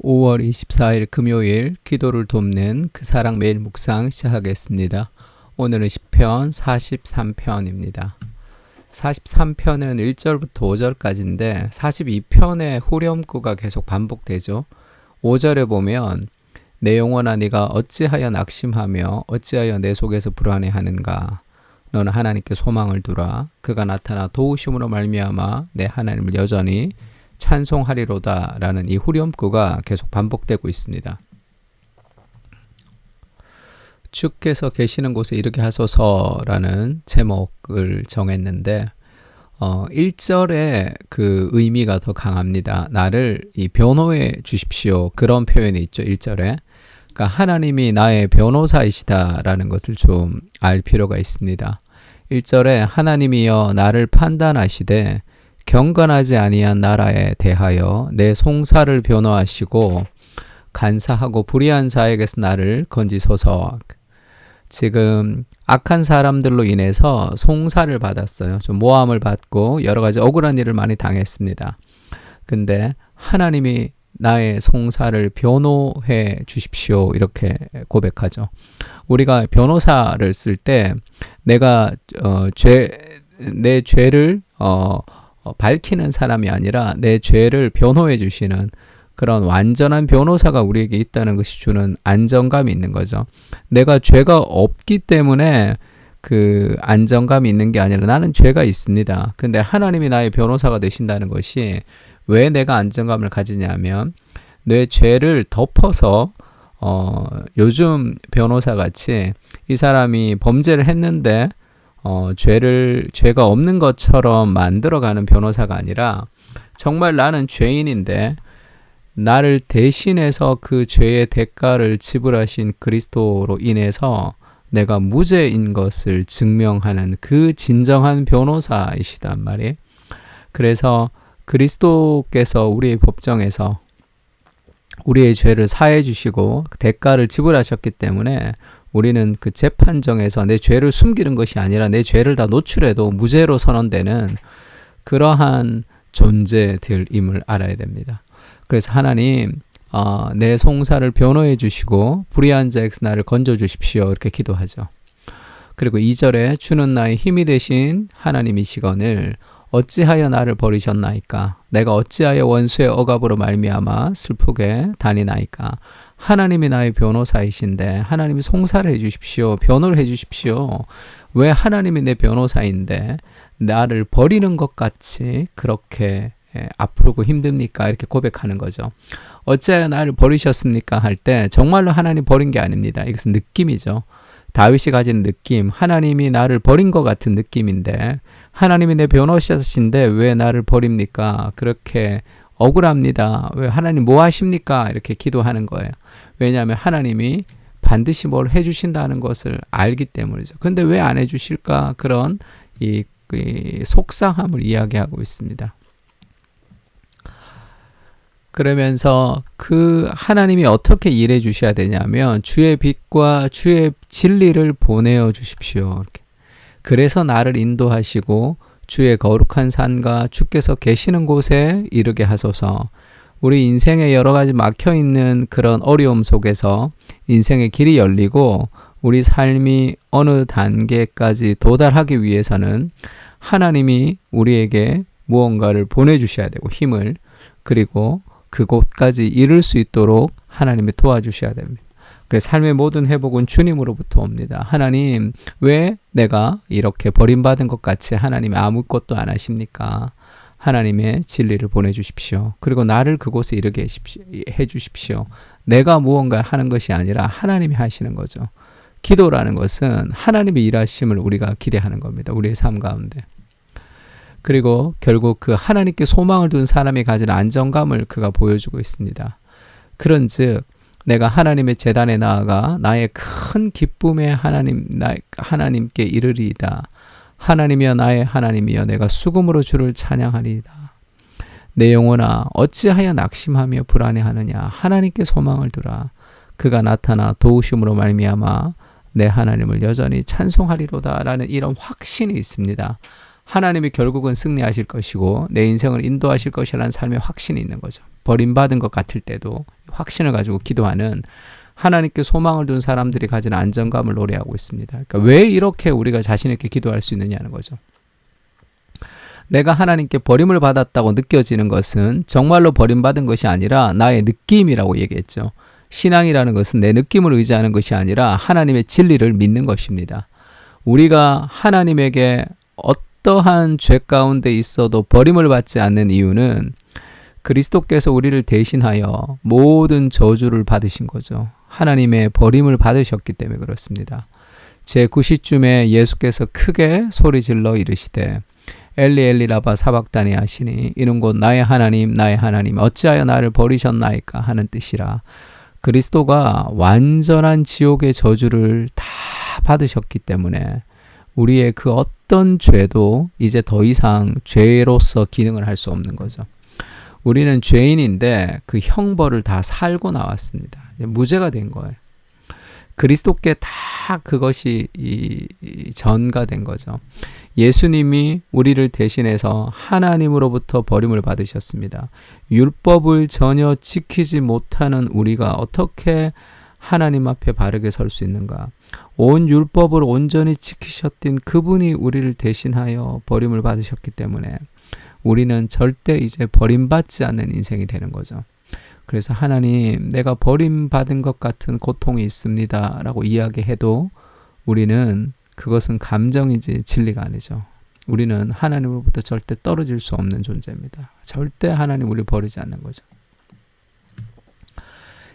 5월 24일 금요일 기도를 돕는 그 사랑 매일 묵상 시작하겠습니다. 오늘은 시편 43편입니다. 43편은 1절부터 5절까지인데 42편의 후렴구가 계속 반복되죠. 5절에 보면 내 영혼아 네가 어찌하여 낙심하며 어찌하여 내 속에서 불안해하는가. 너는 하나님께 소망을 두라. 그가 나타나 도우심으로 말미암아 내 하나님을 여전히 찬송하리로다 라는 이 후렴구가 계속 반복되고 있습니다. 주께서 계시는 곳에 이르게 하소서라는 제목을 정했는데 1절의 그 의미가 더 강합니다. 나를 변호해 주십시오. 그런 표현이 있죠. 1절에. 그러니까 하나님이 나의 변호사이시다라는 것을 좀 알 필요가 있습니다. 1절에 하나님이여 나를 판단하시되 경건하지 아니한 나라에 대하여 내 송사를 변호하시고 간사하고 불의한 자에게서 나를 건지소서. 지금 악한 사람들로 인해서 송사를 받았어요. 좀 모함을 받고 여러 가지 억울한 일을 많이 당했습니다. 근데 하나님이 나의 송사를 변호해 주십시오. 이렇게 고백하죠. 우리가 변호사를 쓸 때 내가 내 죄를 밝히는 사람이 아니라 내 죄를 변호해 주시는 그런 완전한 변호사가 우리에게 있다는 것이 주는 안정감이 있는 거죠. 내가 죄가 없기 때문에 그 안정감이 있는 게 아니라 나는 죄가 있습니다. 근데 하나님이 나의 변호사가 되신다는 것이 왜 내가 안정감을 가지냐면 내 죄를 덮어서 요즘 변호사 같이 이 사람이 범죄를 했는데 죄가 없는 것처럼 만들어가는 변호사가 아니라 정말 나는 죄인인데 나를 대신해서 그 죄의 대가를 지불하신 그리스도로 인해서 내가 무죄인 것을 증명하는 그 진정한 변호사이시단 말이에요. 그래서 그리스도께서 우리의 법정에서 우리의 죄를 사해 주시고 대가를 지불하셨기 때문에 우리는 그 재판정에서 내 죄를 숨기는 것이 아니라 내 죄를 다 노출해도 무죄로 선언되는 그러한 존재들임을 알아야 됩니다. 그래서 하나님 내 송사를 변호해 주시고 불의한 자에게서 나를 건져 주십시오. 이렇게 기도하죠. 그리고 2절에 주는 나의 힘이 되신 하나님이시거늘 어찌하여 나를 버리셨나이까. 내가 어찌하여 원수의 억압으로 말미암아 슬프게 다니나이까. 하나님이 나의 변호사이신데 하나님이 송사를 해주십시오. 변호를 해주십시오. 왜 하나님이 내 변호사인데 나를 버리는 것 같이 그렇게 아프고 힘듭니까? 이렇게 고백하는 거죠. 어찌하여 나를 버리셨습니까? 할 때 정말로 하나님 버린 게 아닙니다. 이것은 느낌이죠. 다윗이 가진 느낌, 하나님이 나를 버린 것 같은 느낌인데 하나님이 내 변호사신데 왜 나를 버립니까? 그렇게 억울합니다. 왜 하나님 뭐 하십니까? 이렇게 기도하는 거예요. 왜냐하면 하나님이 반드시 뭘 해주신다는 것을 알기 때문이죠. 근데 왜 안 해주실까? 그런 이 속상함을 이야기하고 있습니다. 그러면서 그 하나님이 어떻게 일해 주셔야 되냐면 주의 빛과 주의 진리를 보내어 주십시오. 이렇게. 그래서 나를 인도하시고 주의 거룩한 산과 주께서 계시는 곳에 이르게 하소서. 우리 인생에 여러 가지 막혀있는 그런 어려움 속에서 인생의 길이 열리고 우리 삶이 어느 단계까지 도달하기 위해서는 하나님이 우리에게 무언가를 보내주셔야 되고 힘을 그리고 그곳까지 이룰 수 있도록 하나님이 도와주셔야 됩니다. 그래서 삶의 모든 회복은 주님으로부터 옵니다. 하나님 왜 내가 이렇게 버림받은 것 같이 하나님이 아무것도 안 하십니까? 하나님의 진리를 보내주십시오. 그리고 나를 그곳에 이르게 해주십시오. 내가 무언가 하는 것이 아니라 하나님이 하시는 거죠. 기도라는 것은 하나님의 일하심을 우리가 기대하는 겁니다. 우리의 삶 가운데. 그리고 결국 그 하나님께 소망을 둔 사람이 가진 안정감을 그가 보여주고 있습니다. 그런즉 내가 하나님의 제단에 나아가 나의 큰 기쁨에 하나님께 이르리이다. 하나님이여 나의 하나님이여 내가 수금으로 주를 찬양하리이다. 내 영혼아 어찌하여 낙심하며 불안해하느냐. 하나님께 소망을 두라. 그가 나타나 도우심으로 말미암아 내 하나님을 여전히 찬송하리로다 라는 이런 확신이 있습니다. 하나님이 결국은 승리하실 것이고 내 인생을 인도하실 것이라는 삶의 확신이 있는 거죠. 버림받은 것 같을 때도 확신을 가지고 기도하는 하나님께 소망을 둔 사람들이 가진 안정감을 노래하고 있습니다. 그러니까 왜 이렇게 우리가 자신 있게 기도할 수 있느냐는 거죠. 내가 하나님께 버림을 받았다고 느껴지는 것은 정말로 버림받은 것이 아니라 나의 느낌이라고 얘기했죠. 신앙이라는 것은 내 느낌을 의지하는 것이 아니라 하나님의 진리를 믿는 것입니다. 우리가 하나님에게 어떠한 죄 가운데 있어도 버림을 받지 않는 이유는 그리스도께서 우리를 대신하여 모든 저주를 받으신 거죠. 하나님의 버림을 받으셨기 때문에 그렇습니다. 제9시쯤에 예수께서 크게 소리질러 이르시되 엘리 엘리 라바 사박다니 하시니 이는 곧 나의 하나님 어찌하여 나를 버리셨나이까 하는 뜻이라. 그리스도가 완전한 지옥의 저주를 다 받으셨기 때문에 우리의 그 어떤 죄도 이제 더 이상 죄로서 기능을 할 수 없는 거죠. 우리는 죄인인데 그 형벌을 다 살고 나왔습니다. 무죄가 된 거예요. 그리스도께 다 그것이 전가된 거죠. 예수님이 우리를 대신해서 하나님으로부터 버림을 받으셨습니다. 율법을 전혀 지키지 못하는 우리가 어떻게 하나님 앞에 바르게 설 수 있는가? 온 율법을 온전히 지키셨던 그분이 우리를 대신하여 버림을 받으셨기 때문에 우리는 절대 이제 버림받지 않는 인생이 되는 거죠. 그래서 하나님, 내가 버림받은 것 같은 고통이 있습니다 라고 이야기해도 우리는 그것은 감정이지 진리가 아니죠. 우리는 하나님으로부터 절대 떨어질 수 없는 존재입니다. 절대 하나님 우리를 버리지 않는 거죠.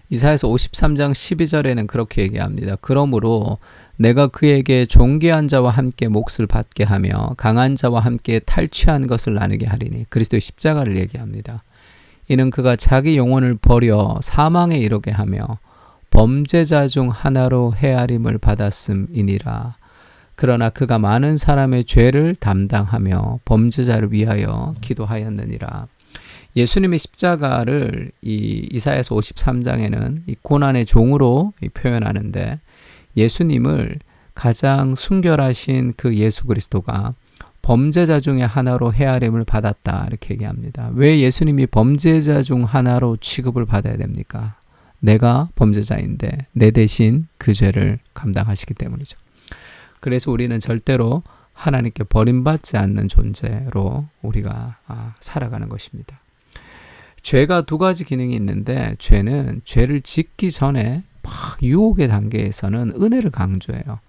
이사야서 53장 12절에는 그렇게 얘기합니다. 그러므로 내가 그에게 존귀한 자와 함께 몫을 받게 하며 강한 자와 함께 탈취한 것을 나누게 하리니, 그리스도의 십자가를 얘기합니다. 이는 그가 자기 영혼을 버려 사망에 이르게 하며 범죄자 중 하나로 헤아림을 받았음이니라. 그러나 그가 많은 사람의 죄를 담당하며 범죄자를 위하여 기도하였느니라. 예수님의 십자가를 이사야서 53장에는 이 고난의 종으로 표현하는데, 예수님을 가장 순결하신 그 예수 그리스도가 범죄자 중에 하나로 헤아림을 받았다 이렇게 얘기합니다. 왜 예수님이 범죄자 중 하나로 취급을 받아야 됩니까? 내가 범죄자인데 내 대신 그 죄를 감당하시기 때문이죠. 그래서 우리는 절대로 하나님께 버림받지 않는 존재로 우리가 살아가는 것입니다. 죄가 두 가지 기능이 있는데, 죄는 죄를 짓기 전에 막 유혹의 단계에서는 은혜를 강조해요.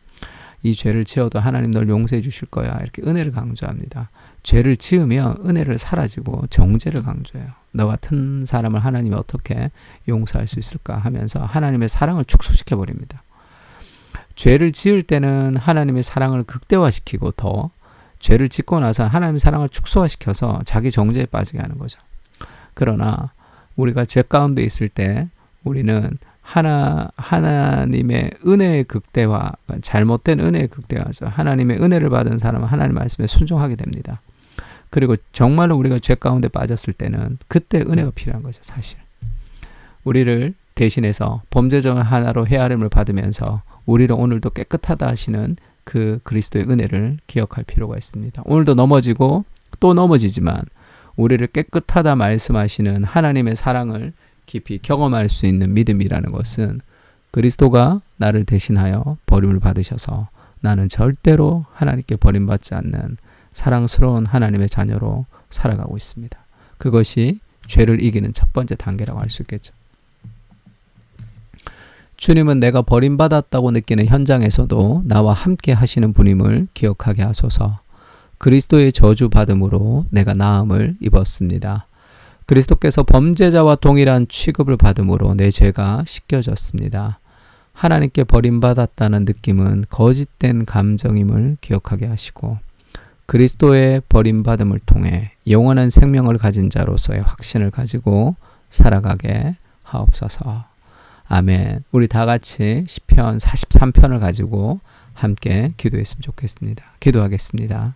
이 죄를 지어도 하나님 널 용서해 주실 거야, 이렇게 은혜를 강조합니다. 죄를 지으면 은혜를 사라지고 정죄를 강조해요. 너 같은 사람을 하나님이 어떻게 용서할 수 있을까 하면서 하나님의 사랑을 축소시켜 버립니다. 죄를 지을 때는 하나님의 사랑을 극대화시키고, 더 죄를 짓고 나서 하나님의 사랑을 축소화시켜서 자기 정죄에 빠지게 하는 거죠. 그러나 우리가 죄 가운데 있을 때 우리는 하나님의 은혜의 극대화, 잘못된 은혜의 극대화죠. 하나님의 은혜를 받은 사람은 하나님 말씀에 순종하게 됩니다. 그리고 정말로 우리가 죄 가운데 빠졌을 때는 그때 은혜가 필요한 거죠, 사실. 우리를 대신해서 범죄자 하나로 헤아림을 받으면서 우리를 오늘도 깨끗하다 하시는 그 그리스도의 은혜를 기억할 필요가 있습니다. 오늘도 넘어지고 또 넘어지지만 우리를 깨끗하다 말씀하시는 하나님의 사랑을 깊이 경험할 수 있는 믿음이라는 것은, 그리스도가 나를 대신하여 버림을 받으셔서 나는 절대로 하나님께 버림받지 않는 사랑스러운 하나님의 자녀로 살아가고 있습니다. 그것이 죄를 이기는 첫 번째 단계라고 할 수 있겠죠. 주님은 내가 버림받았다고 느끼는 현장에서도 나와 함께 하시는 분임을 기억하게 하소서. 그리스도의 저주받음으로 내가 나음을 입었습니다. 그리스도께서 범죄자와 동일한 취급을 받음으로 내 죄가 씻겨졌습니다. 하나님께 버림받았다는 느낌은 거짓된 감정임을 기억하게 하시고, 그리스도의 버림받음을 통해 영원한 생명을 가진 자로서의 확신을 가지고 살아가게 하옵소서. 아멘. 우리 다 같이 시편 43편을 가지고 함께 기도했으면 좋겠습니다. 기도하겠습니다.